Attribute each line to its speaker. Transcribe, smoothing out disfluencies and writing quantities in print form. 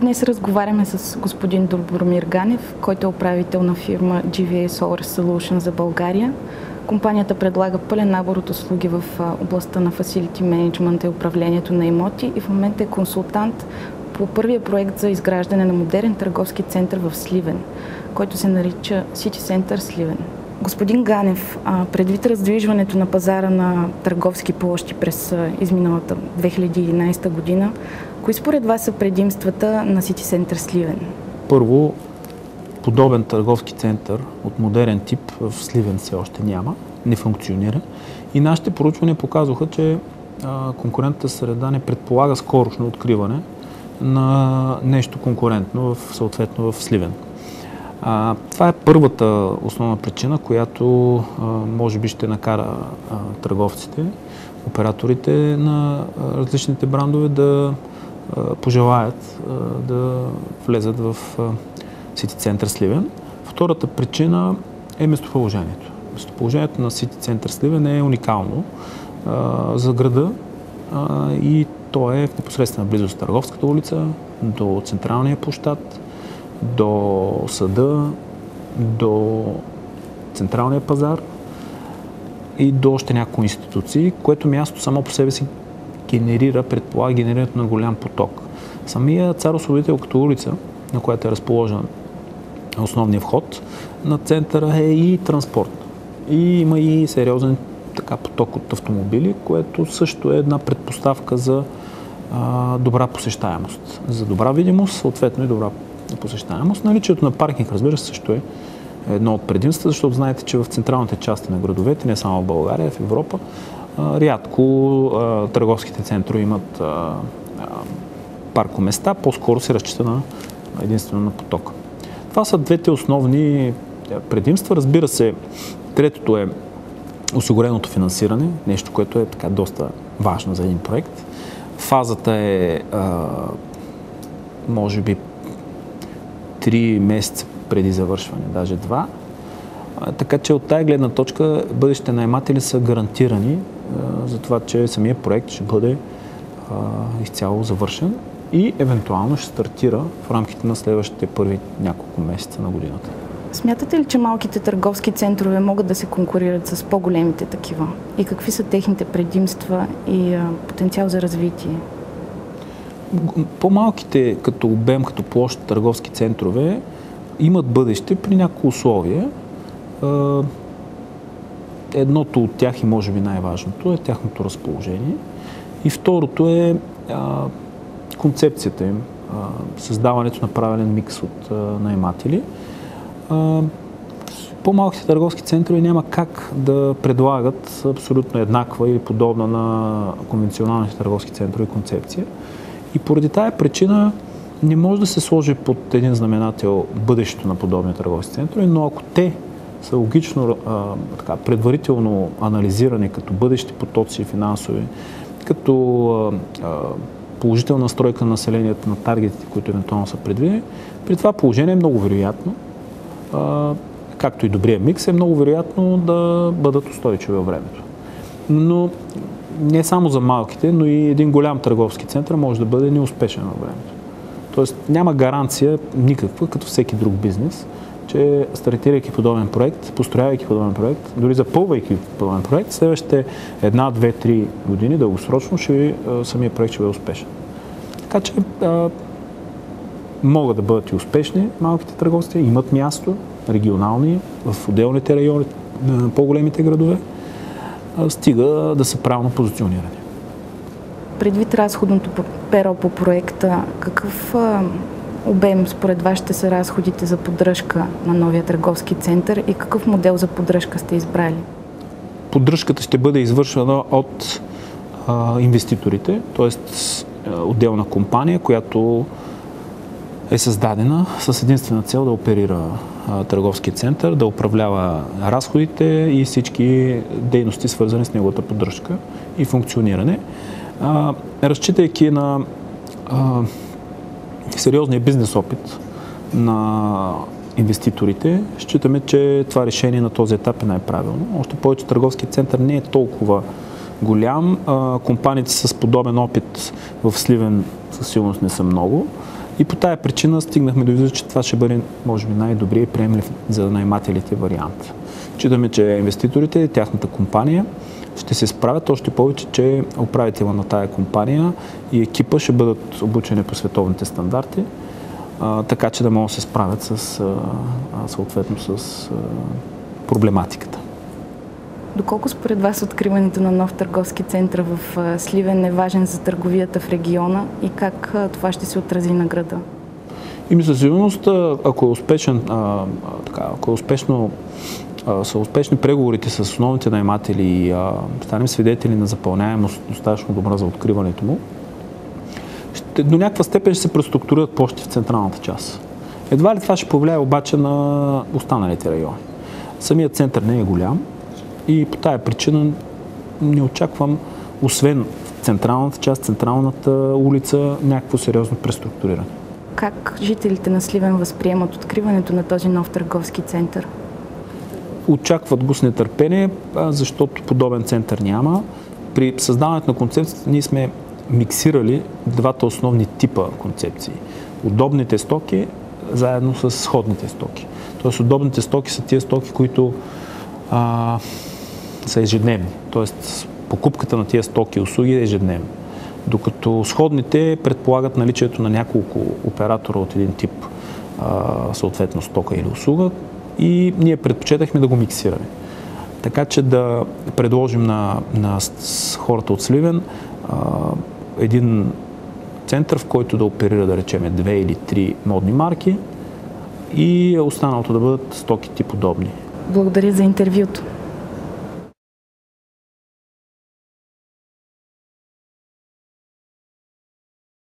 Speaker 1: Днес разговаряме с господин Добромир Ганев, който е управител на фирма GVA Solar Solutions за България. Компанията предлага пълен набор от услуги в областта на Facility Management и управлението на имоти и в момента е консултант по първия проект за изграждане на модерен търговски център в Сливен, който се нарича City Center Сливен. Господин Ганев, предвид раздвижването на пазара на търговски площи през изминалата 2011 година, кои според вас са предимствата на City Center Сливен?
Speaker 2: Първо, подобен търговски център от модерен тип в Сливен все още няма, не функционира. И нашите проучвания показваха, че конкурентната среда не предполага скорошно откриване на нещо конкурентно, съответно в Сливен. Това е първата основна причина, която може би ще накара търговците, операторите на различните брандове да пожелаят да влезат в City Center Сливен. Втората причина е местоположението. Местоположението на City Center Сливен е уникално за града и то е в непосредствена близост до Търговската улица, до централния площад, до съда, до централния пазар и до още няколко институции, което място само по себе си предполага генерирането на голям поток. Самия Цар-Освободителската улица, на която е разположен основният вход на центъра, е и транспорт. И има и сериозен поток от автомобили, което също е една предпоставка за добра посещаемост. За добра видимост, съответно и добра посещаемост. Наличието на паркинг, разбира се, също е едно от предимствата, защото знаете, че в централните части на градовете, не само в България, в Европа, рядко търговските центрове имат паркоместа, по-скоро се разчита единствено на потока. Това са двете основни предимства. Разбира се, третото е осигуреното финансиране, нещо, което е доста важно за един проект. Фазата е може би 3 месеца преди завършване, даже 2. Така че от тая гледна точка бъдещите наематели са гарантирани за това, че самият проект ще бъде изцяло завършен и евентуално ще стартира в рамките на следващите първи няколко месеца на годината.
Speaker 1: Смятате ли, че малките търговски центрове могат да се конкурират с по-големите такива? И какви са техните предимства и потенциал за развитие?
Speaker 2: По-малките като обем, като площ търговски центрове имат бъдеще при няколко условия. Едното от тях и може би най-важното е тяхното разположение. И второто е концепцията им, създаването на правилен микс от наематели. По-малките търговски центрове няма как да предлагат абсолютно еднаква или подобна на конвенционалните търговски центрове концепция. И поради тая причина не може да се сложи под един знаменател бъдещето на подобни търговски центрове, но ако те са логично предварително анализирани като бъдещи потоци финансови, като положителна настройка на населението на таргетите, които евентуално са предвидени, при това положение е много вероятно, както и добрия микс, е много вероятно да бъдат устойчиви във времето. Но не само за малките, но и един голям търговски център може да бъде неуспешен във времето. Тоест няма гаранция никаква, като всеки друг бизнес, че стартирайки подобен проект, построявайки подобен проект, дори запълвайки подобен проект, следващите 1, 2, 3 години дългосрочно самия проект ще бъде успешен. Така че могат да бъдат и успешни малките търговци, имат място, регионални, в отделните райони на по-големите градове, стига да са правилно позиционирани.
Speaker 1: Предвид разходното перо по проекта, какъв обем според вас ще са разходите за поддръжка на новия търговски център и какъв модел за поддръжка сте избрали?
Speaker 2: Поддръжката ще бъде извършвана от инвеститорите, т.е. отделна компания, която е създадена с единствена цел да оперира търговския център, да управлява разходите и всички дейности, свързани с неговата поддръжка и функциониране. Разчитайки на сериозния бизнес опит на инвеститорите, считаме, че това решение на този етап е най-правилно. Още повече търговският център не е толкова голям. Компаниите с подобен опит в Сливен със сигурност не са много. И по тая причина стигнахме до извода, че това ще бъде, може би, най-добрият и приемлив за наемателите вариант. Считаме, че инвеститорите, тяхната компания ще се справят, още повече, че управителя на тая компания и екипа ще бъдат обучени по световните стандарти, така че да могат да се справят съответно с проблематиката.
Speaker 1: Доколко според вас откриването на нов търговски център в Сливен е важен за търговията в региона и как това ще се отрази на града?
Speaker 2: Със сигурност, ако е успешен, са успешни преговорите с основните наематели и станем свидетели на запълняемост достатъчно добра за откриването му, до някаква степен ще се преструктурират площи в централната част. Едва ли това ще повлияе обаче на останалите райони. Самият център не е голям и по тая причина не очаквам, освен в централната част, централната улица, някакво сериозно преструктуриране.
Speaker 1: Как жителите на Сливен възприемат откриването на този нов търговски център?
Speaker 2: Очакват го с нетърпение, защото подобен център няма. При създаването на концепцията ние сме миксирали двата основни типа концепции. Удобните стоки заедно с сходните стоки. Тоест удобните стоки са тия стоки, които са ежедневни. Тоест покупката на тия стоки и услуги е ежедневна. Докато сходните предполагат наличието на няколко оператора от един тип съответно стока или услуга и ние предпочетахме да го миксираме. Така че да предложим на хората от Сливен един център, в който да оперира, да речем, 2 или 3 модни марки и останалото да бъдат стоки тип подобни.
Speaker 1: Благодаря за интервюто.